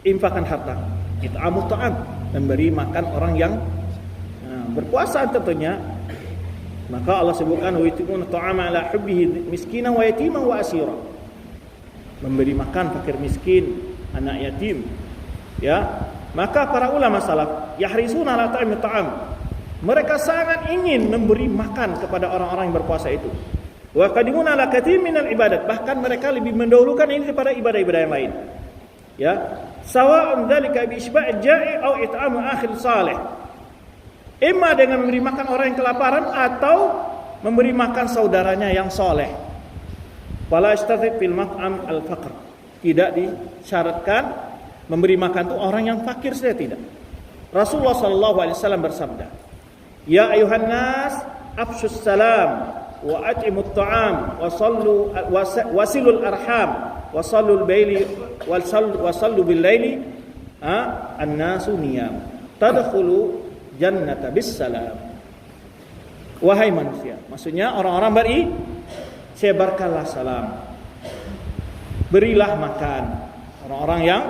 infakan harta? It'amut ta'am, memberi makan orang yang berpuasa tentunya. Maka Allah sebutkan wa yutimuna ta'ama ala hubbihi miskinan wa yatiman wa asira. Memberi makan fakir miskin, anak yatim. Ya. Maka para ulama salaf yahrisuna ala ta'amit ta'am. Mereka sangat ingin memberi makan kepada orang-orang yang berpuasa itu. Wa qadimuna ala katsir minal ibadat, bahkan mereka lebih mendahulukan ini daripada ibadah-ibadah yang lain. Ya, sawa'un dzalika bi isba'il ja'i aw it'amu akhil salih. Imma dengan memberi makan orang yang kelaparan atau memberi makan saudaranya yang soleh. Fala istathid fil mat'am al-faqr. Tidak disyaratkan memberi makan itu orang yang fakir saja, tidak. Rasulullah sallallahu alaihi wasallam bersabda, "Ya ayuhan nas, afshus salam wa at'imut ta'am wa sallu wasilul arham wa sallul baili wa sallu bil laili an-nasu niyam tadkhulu jannata bis salam." Wahai manusia, maksudnya orang-orang beri, sebarkanlah salam, berilah makan orang-orang yang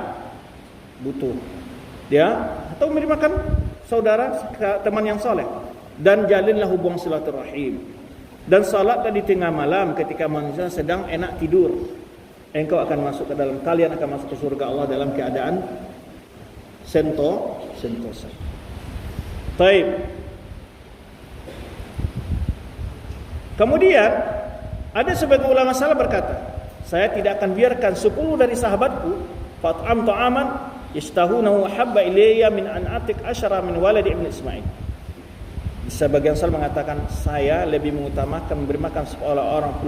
butuh, ya, atau memberi makan saudara teman yang soleh, dan jalinlah hubungan silaturahim, dan salatlah di tengah malam ketika manusia sedang enak tidur. Engkau akan masuk ke dalam, kalian akan masuk ke surga Allah dalam keadaan sentosa. Baik. Kemudian ada sebagian ulama salaf berkata, saya tidak akan biarkan 10 dari sahabatku fat'am ta'aman yastahunahu habba ilayya min an atik asyara min waladi ibn Ismail. Sebagian salaf mengatakan, saya lebih mengutamakan memberi makan 10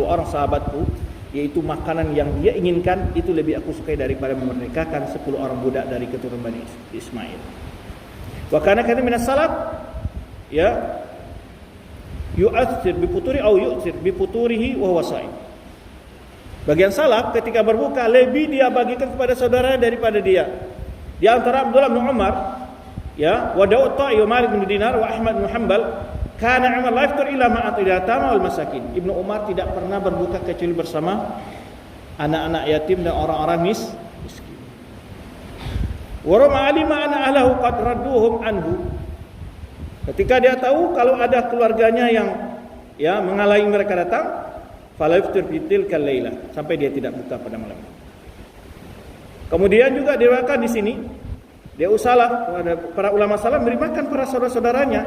orang sahabatku, yaitu makanan yang dia inginkan itu lebih aku sukai daripada memerdekakan 10 orang budak dari keturunan Bani Ismail. Wa kana katsir minas salaf ya yu'athir bi futuri au yu'thir bi futurihi wa huwa sha'im. Bagian salaf ketika berbuka lebih dia bagikan kepada saudaranya daripada dia. Di antara Abdullah bin Umar, ya, wa Daud Ta'i wa Malik bin Dinar wa Ahmad bin Hanbal, kana Umar la yaftur illa ma'a yatama wal masakin. Ibnu Umar tidak pernah berbuka kecuali bersama anak-anak yatim dan orang-orang miskin. Wa rama alima anna ahlahu qad radduhum anhu. Ketika dia tahu kalau ada keluarganya yang ya menghalangi mereka datang, fala yaftur fitil kalaila, sampai dia tidak buka pada malam. Kemudian juga diriwayatkan di sini dia usalah para ulama salaf beri makan para saudara-saudaranya.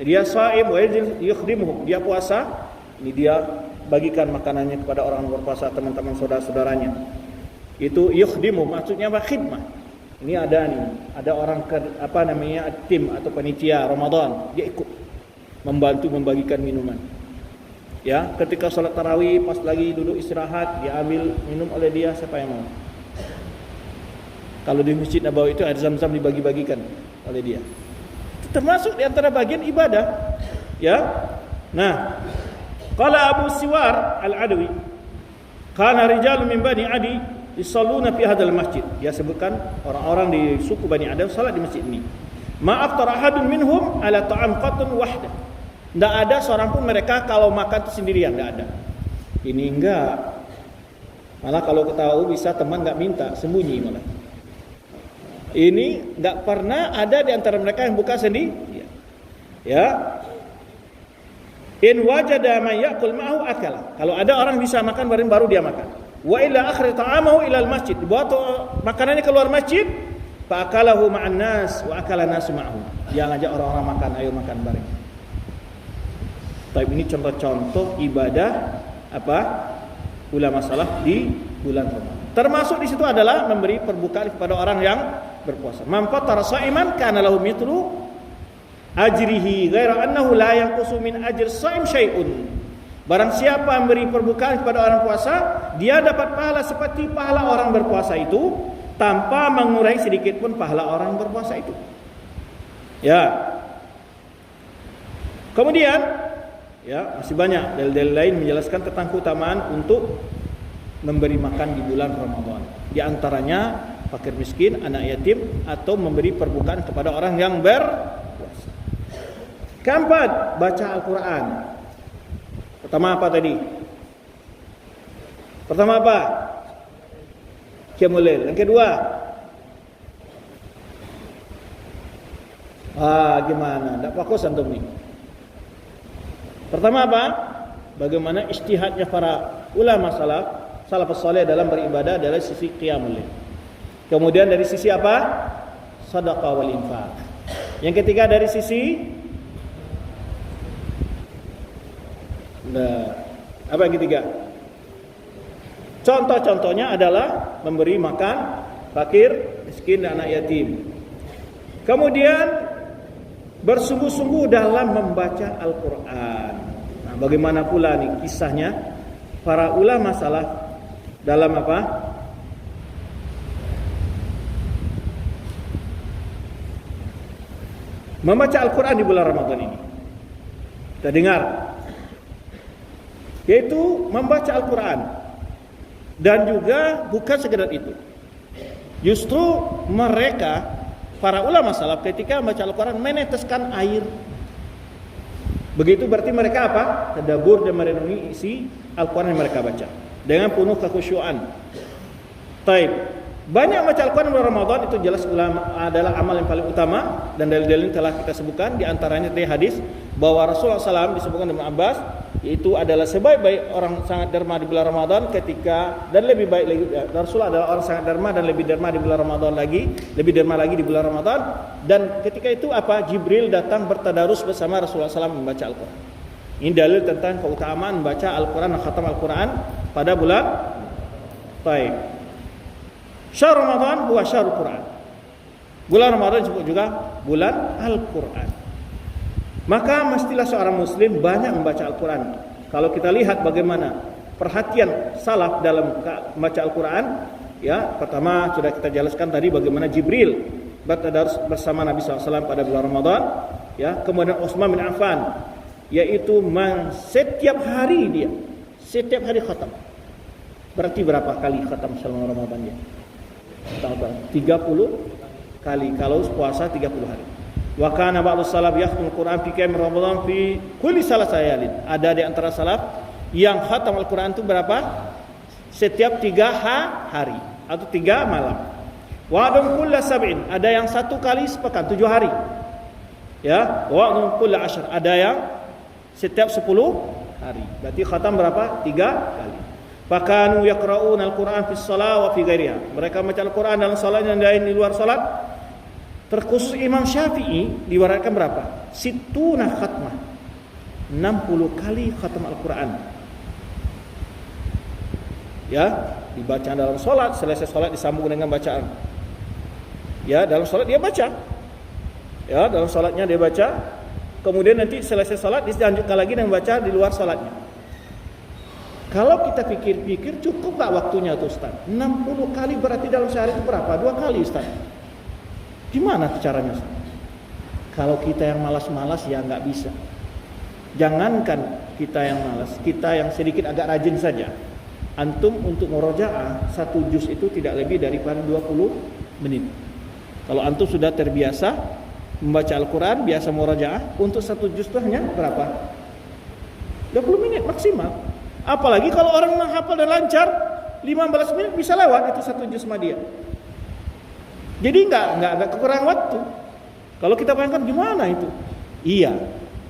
Dia shaim wa yukhdimuhum, dia puasa, ini dia bagikan makanannya kepada orang berpuasa, teman-teman saudara-saudaranya. Itu yukhdimu maksudnya apa? Khidmah. Ini ada orang tim atau panitia Ramadan, dia ikut membantu membagikan minuman. Ya, ketika salat tarawih pas lagi duduk istirahat, dia ambil minum oleh dia, siapa yang mau? Kalau di Masjid Nabawi itu air Zam-Zam dibagi-bagikan oleh dia. Itu termasuk di antara bagian ibadah. Ya. Nah, qala Abu Siwar Al-Adawi, kana rijalun min Bani Adi yusalluna fi hadzal masjid. Dia sebutkan orang-orang di suku Bani Adi salat di masjid ini. Ma'af tarahadun minhum ala ta'am qatun wahda. Tidak ada seorang pun mereka kalau makan itu sendirian, tidak ada. Ini enggak. Malah kalau ketahui bisa teman enggak minta, sembunyi malah. Ini enggak pernah ada di antara mereka yang buka sendiri. Ya. In wajada man ya'kul ma'ahu akala. Kalau ada orang bisa makan baru dia makan. Wa illa akhir ta'amahu ila al-masjid. Buat makanannya keluar masjid, fa akalahu ma'an nas wa akala nasu ma'ahu. Dia ngajak orang-orang makan, ayo makan bareng. Tapi ini contoh-contoh ibadah ulama salaf di bulan Ramadan. Termasuk di situ adalah memberi perbukaan kepada orang yang berpuasa. Man fatara sha'iman kana lahu mithlu ajrihi ghaira annahu la yanqusu min ajr sha'im syai'un. Barang siapa memberi perbukaan kepada orang puasa, dia dapat pahala seperti pahala orang berpuasa itu tanpa mengurangi sedikit pun pahala orang berpuasa itu. Ya. Kemudian ya, masih banyak dalil-dalil lain menjelaskan tentang keutamaan untuk memberi makan di bulan Ramadan. Di antaranya fakir miskin, anak yatim, atau memberi perbukaan kepada orang yang berpuasa. Keempat, baca Al-Quran. Pertama apa tadi? Pertama apa? Qiyamul Lail. Yang kedua, gimana? Tak fokus antum nih. Pertama apa? Bagaimana ijtihadnya para ulama salafus saleh dalam beribadah dari sisi qiyamul lail. Kemudian dari sisi apa? Sedekah wal infak. Yang ketiga dari sisi apa yang ketiga? Contoh-contohnya adalah memberi makan fakir, miskin dan anak yatim. Kemudian bersungguh-sungguh dalam membaca Al-Quran. Nah, bagaimana pula nih kisahnya para ulama salaf dalam apa? Membaca Al-Quran di bulan Ramadan ini. Kita dengar, yaitu membaca Al-Quran. Dan juga bukan sekedar itu, justru mereka para ulama salaf ketika membaca Al-Quran meneteskan air. Begitu berarti mereka apa? Tadabbur dan merenungi isi Al-Quran yang mereka baca dengan penuh kekhusyuan. Taib. Banyak baca Al-Quran di bulan Ramadan itu jelas ulama adalah amal yang paling utama, dan dalil-dalil telah kita sebutkan, di antaranya dari hadis bahwa Rasulullah SAW disebutkan dengan Abbas, yaitu adalah sebaik-baik orang sangat derma di bulan Ramadan ketika, dan lebih baik lagi, Rasulullah adalah orang sangat derma dan lebih derma di bulan Ramadan lagi, lebih derma lagi di bulan Ramadan. Dan ketika itu apa? Jibril datang bertadarus bersama Rasulullah SAW membaca Al-Quran. Ini dalil tentang keutamaan membaca Al-Quran dan khatam Al-Quran pada bulan Taib. Syahr Ramadan huwa syahrul Quran. Bulan Ramadan disebut juga bulan Al-Quran. Maka mestilah seorang muslim banyak membaca Al-Quran. Kalau kita lihat bagaimana perhatian salaf dalam membaca Al-Quran, ya, pertama sudah kita jelaskan tadi bagaimana Jibril bertadarus bersama Nabi SAW pada bulan Ramadan, ya. Kemudian Utsman bin Affan, yaitu setiap hari khatam. Berarti berapa kali khatam selama Ramadan dia? 30 kali kalau puasa 30 hari. Wa kana ba'du salaf yakhtamul Quran fi qiyam Ramadan fi kulli salasayalin. Ada di antara salaf yang khatam Al-Quran itu berapa? Setiap 3 hari atau 3 malam. Wa adum kulla sab'in, ada yang 1 kali sepekan 7 hari. Ya, wa adum kulla 10, ada yang setiap 10 hari. Berarti khatam berapa? 3 kali. Fakanu yaqra'una al-Quran fi shalah wa fi ghairiha. Mereka membaca Al-Quran dalam salat dan lain di luar salat. Terkhusus Imam Syafi'i diwariatkan berapa? 60 khatmah. 60 kali khatam Al-Quran. Ya, dibaca dalam salat, selesai salat disambung dengan bacaan. Ya, dalam salat dia baca. Ya, dalam salatnya dia baca. Kemudian nanti selesai salat dilanjutkan lagi dengan baca di luar salatnya. Kalau kita pikir-pikir, cukup tak waktunya tuh Ustaz? 60 kali berarti dalam sehari itu berapa? 2 kali Ustaz. Gimana caranya Ustaz? Kalau kita yang malas-malas ya nggak bisa. Jangankan kita yang malas, kita yang sedikit agak rajin saja. Antum untuk murojaah 1 juz itu tidak lebih daripada 20 menit. Kalau antum sudah terbiasa membaca Al-Quran, biasa murojaah, untuk 1 juz itu hanya berapa? 20 menit maksimal. Apalagi kalau orang menghafal dan lancar, 15 menit bisa lewat itu 1 juz dia. Jadi enggak kekurangan waktu. Kalau kita bayangkan gimana itu? Iya,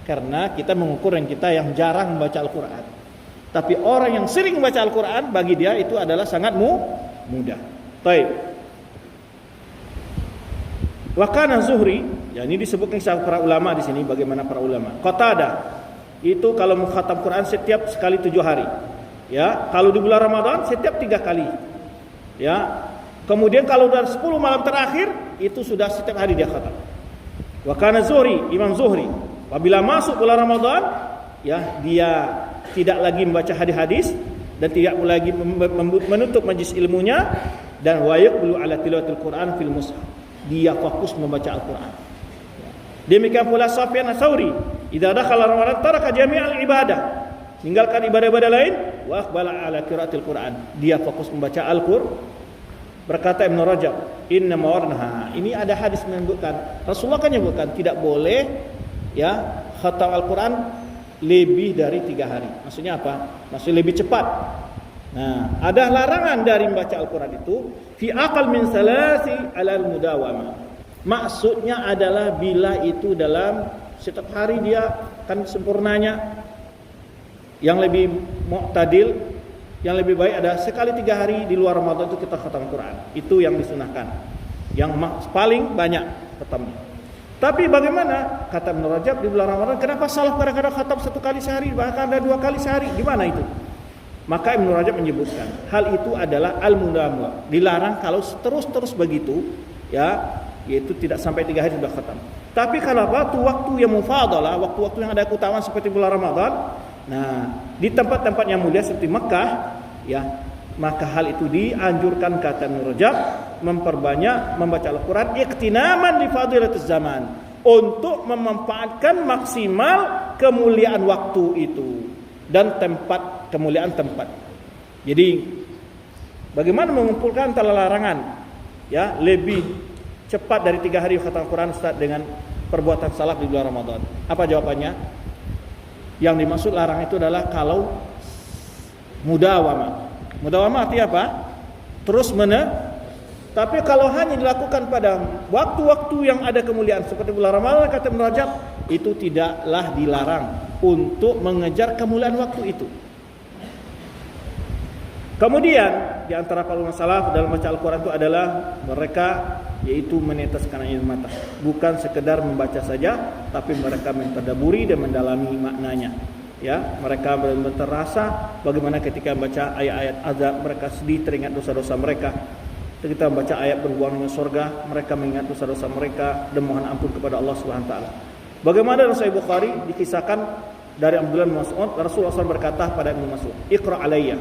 karena kita mengukur yang kita yang jarang membaca Al-Quran. Tapi orang yang sering membaca Al-Quran, bagi dia itu adalah sangat mudah. Baik. Wa kana Zuhri, ya ini disebutkan para ulama di sini, bagaimana para ulama. Qatadah itu kalau mengkhatam Quran setiap sekali 7 hari. Ya, kalau di bulan Ramadan setiap 3 kali. Ya. Kemudian kalau dari 10 malam terakhir itu sudah setiap hari dia khatam. Wa kana Zuhri, Imam Zuhri, apabila masuk bulan Ramadan, ya, dia tidak lagi membaca hadis-hadis dan tidak lagi menutup majlis ilmunya, dan wa yaqbulu ala tilawatil Quran fil mushaf. Dia fokus membaca Al-Quran. Demikian pula Sufyan Ats-Tsauri, idza dakhala Ramadan taraka jami'al ibadah, tinggalkan ibadah-ibadah lain, wa aqbala ala qiraatil Quran. Dia fokus membaca Al-Quran. Berkata Ibnu Rajab, inna mawarnaha. Ini ada hadis menyebutkan, Rasulullah kan menyebutkan tidak boleh ya khatam Al-Quran lebih dari 3 hari. Maksudnya apa? Maksudnya lebih cepat. Nah, ada larangan dari membaca Al-Quran itu fi aqal min salasi alal mudawamah. Maksudnya adalah bila itu dalam setiap hari dia kan sempurnanya. Yang lebih mu'tadil, yang lebih baik ada sekali 3 hari di luar Ramadan itu kita khatam Quran. Itu yang disunahkan, yang paling banyak khatamnya. Tapi bagaimana kata Ibnu Rajab di bulan Ramadan, kenapa salah kadang-kadang khatam 1 kali sehari, bahkan ada 2 kali sehari? Gimana itu? Maka Ibnu Rajab menyebutkan hal itu adalah al-mudawamah, dilarang kalau terus begitu, ya, yaitu tidak sampai 3 hari sudah khatam. Tapi kalau waktu yang mufadalah, waktu-waktu yang ada keutamaan seperti bulan Ramadan, nah di tempat-tempat yang mulia seperti Mekah, ya, maka hal itu dianjurkan kata Ibnu Rajab memperbanyak membaca Al-Quran iqtinaman li fadilatiz zaman, untuk memanfaatkan maksimal kemuliaan waktu itu dan kemuliaan tempat. Jadi bagaimana mengumpulkan antara larangan, ya, lebih cepat dari 3 hari khatam Quran Ustaz dengan perbuatan salah di bulan Ramadan? Apa jawabannya? Yang dimaksud larang itu adalah kalau mudawamah. Mudawamah artinya apa? Terus tapi kalau hanya dilakukan pada waktu-waktu yang ada kemuliaan seperti bulan Ramadan, kata Ibnu Rajab, itu tidaklah dilarang untuk mengejar kemuliaan waktu itu. Kemudian di antara ulama salaf dalam baca Al-Quran itu adalah mereka yaitu meneteskan air mata, bukan sekedar membaca saja, tapi mereka mentadaburi dan mendalami maknanya. Ya, mereka benar-benar terasa bagaimana ketika membaca ayat-ayat azab mereka sedih, teringat dosa-dosa mereka. Ketika membaca ayat berhubungan dengan surga, mereka mengingat dosa-dosa mereka dan mohon ampun kepada Allah Subhanahu wa taala. Bagaimana dalam Sahih Bukhari dikisahkan dari Abdullah bin Mas'ud, Rasulullah SAW berkata pada Ibnu Mas'ud, "Iqra alayya."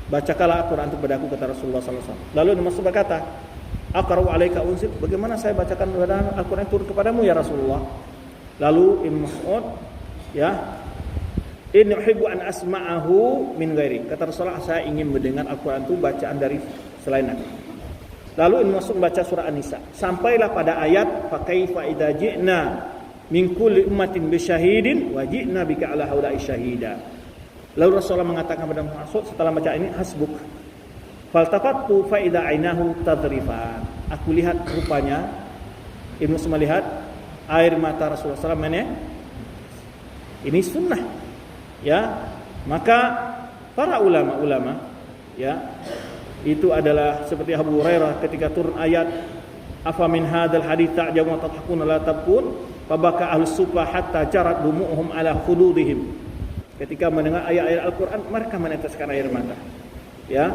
Bacakanlah Al-Quran untuk padaku, kata Rasulullah SAW. Lalu Ibnu Mas'ud berkata, "Aqra'u alayka unzil." Bagaimana saya bacakan Al-Quran turun kepadamu ya Rasulullah? Lalu Ibnu Mas'ud, ya, "Inni uhibbu an asma'ahu min ghairi." Kata Rasulullah, saya ingin mendengar Al-Quran itu bacaan dari selain aku. Lalu Ibnu Mas'ud membaca surah An-Nisa, sampailah pada ayat fa kaifa idza ji'na min kulli ummatin bisyahidin wa ji'na bika ala haula'i syahida. Lalu Rasulullah mengatakan kepada Ibnu Mas'ud setelah baca ini, hasbuk. Faltafattu fa idza ainahu tadrifan. Aku lihat rupanya, Ibnu Mas'ud melihat air mata Rasulullah SAW ini sunnah. Ya, maka para ulama, ya, itu adalah seperti Abu Hurairah ketika turun ayat afa min hadzal hadits ta'jabun wa tadhakun la tabkun fabaka ahlus sufa hatta jarat dumu'uhum ala khududihim. Ketika mendengar ayat-ayat Al-Qur'an mereka meneteskan air mata. Ya.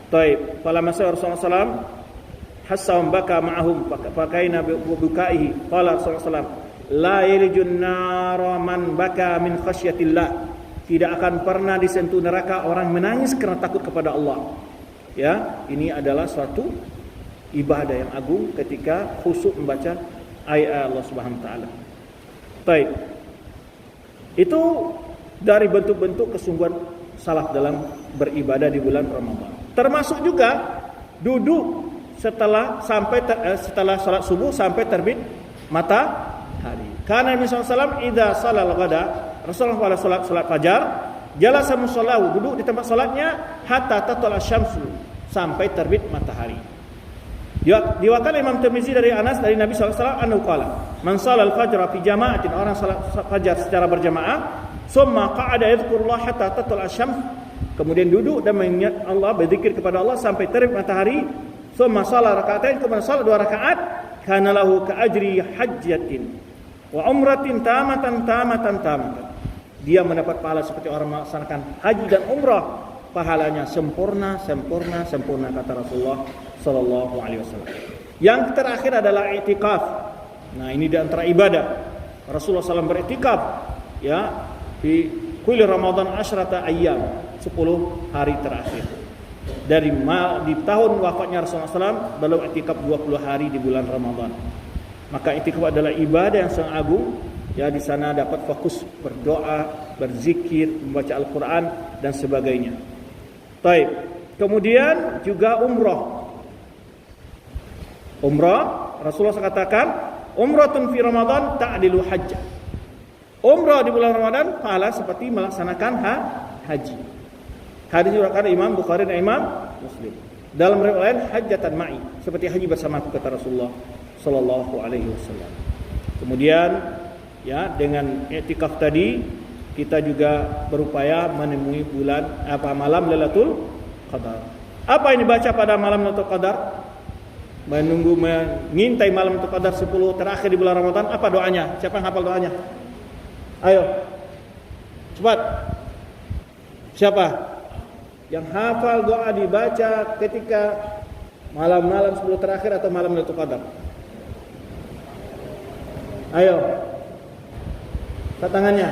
Taib. Fala masa Rasulullah SAW hasan baka ma'ahum fakaina bukaihi. Qala Rasulullah SAW la yalijun nara man baka min khasyatillah. Tidak akan pernah disentuh neraka orang menangis karena takut kepada Allah. Ya, ini adalah suatu ibadah yang agung ketika khusyuk membaca ayat Allah Subhanahu wa taala. Baik. Itu dari bentuk-bentuk kesungguhan salaf dalam beribadah di bulan Ramadan. Termasuk juga duduk setelah salat subuh sampai terbit matahari. Karena Nabi SAW idza shalal ghada, Rasulullah pada salat fajar, jalasa musallahu, duduk di tempat salatnya hatta tatla syamsu, sampai terbit matahari. Diwakilkan Imam Tirmizi dari Anas dari Nabi SAW annahu qala man shalal fajra fi jama'atin, orang salat fajar secara berjamaah, summa qa'ada yadhkurullah hatta tatla syams, kemudian duduk dan mengingat Allah, berzikir kepada Allah sampai terbit matahari, summa shala raka'atain, kemudian salat 2 rakaat, kana lahu ka ajri hajjatin wa umratin tamatan. Dia mendapat pahala seperti orang melaksanakan haji dan umrah, pahalanya sempurna kata Rasulullah sallallahu alaihi wasallam. Yang terakhir adalah i'tikaf. Nah, ini di antara ibadah. Rasulullah SAW beriktikaf, ya, di kulli Ramadan 10 ayyam, 10 hari terakhir. Di tahun wafatnya Rasulullah SAW beliau i'tikaf 20 hari di bulan Ramadan. Maka i'tikaf adalah ibadah yang sangat agung. Ya, di sana dapat fokus berdoa, berzikir, membaca Al-Quran dan sebagainya. Baik. Kemudian juga umrah. Umrah, Rasulullah katakan, umratun fi Ramadan ta'dilu hajjah. Umrah di bulan Ramadan pahala seperti melaksanakan haji. Hadis diriwayatkan Imam Bukhari dan Imam Muslim. Dalam riwayat hajjatan ma'i, seperti haji bersamaku, kata Rasulullah sallallahu alaihi wasallam. Kemudian, ya, dengan i'tikaf tadi kita juga berupaya menemui malam Lailatul Qadar. Apa yang dibaca pada malam Lailatul Qadar? Mengintai malam Lailatul Qadar 10 terakhir di bulan Ramadan. Apa doanya? Siapa yang hafal doanya? Ayo. Cepat. Siapa? yang hafal doa dibaca ketika malam-malam 10 terakhir atau malam Lailatul Qadar? Ayo. Angkat tangannya.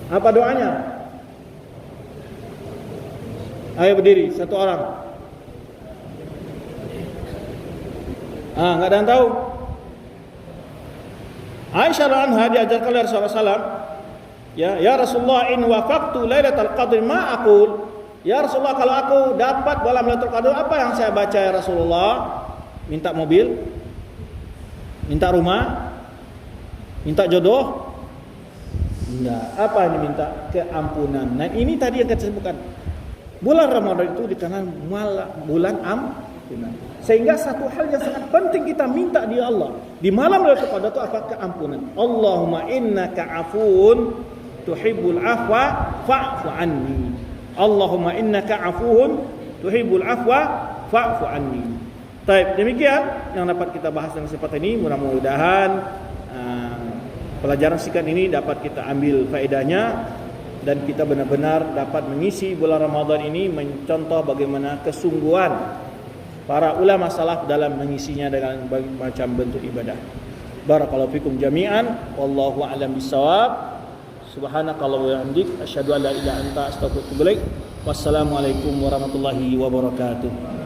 Apa doanya? Ayo berdiri, satu orang. Enggak ada yang tahu. Aisyah radhiyallahu anha diajarkan oleh Rasulullah SAW, ya Rasulullah, in wafaqtu lailatul qadr ma aqul. Ya Rasulullah, kalau aku dapat malam Lailatul Qadar, apa yang saya baca ya Rasulullah? Minta mobil? Minta rumah? Minta jodoh? Enggak. Apa yang diminta? Keampunan. Nah, ini tadi yang kita sebutkan. Bulan Ramadan itu dikenal bulan ampunan. Sehingga satu hal yang sangat penting kita minta di Allah di malam Lailatul Qadar itu apa? Keampunan. Allahumma innaka afuun tuhibbul afwa fa'fu anni. Allahumma innaka afuun tuhibbul afwa fa'fu anni. Baik, demikian yang dapat kita bahas dalam kesempatan ini. Mudah-mudahan pelajaran singkat ini dapat kita ambil faedahnya dan kita benar-benar dapat mengisi bulan Ramadan ini mencontoh bagaimana kesungguhan para ulama salaf dalam mengisinya dengan berbagai macam bentuk ibadah. Barakallahu fikum jami'an, wallahu a'lam bissawab. Subhanakallahumma wa bihamdik, asyhadu an la ilaha illa anta, astaghfiruka wa atubu ilaik. Wassalamualaikum warahmatullahi wabarakatuh.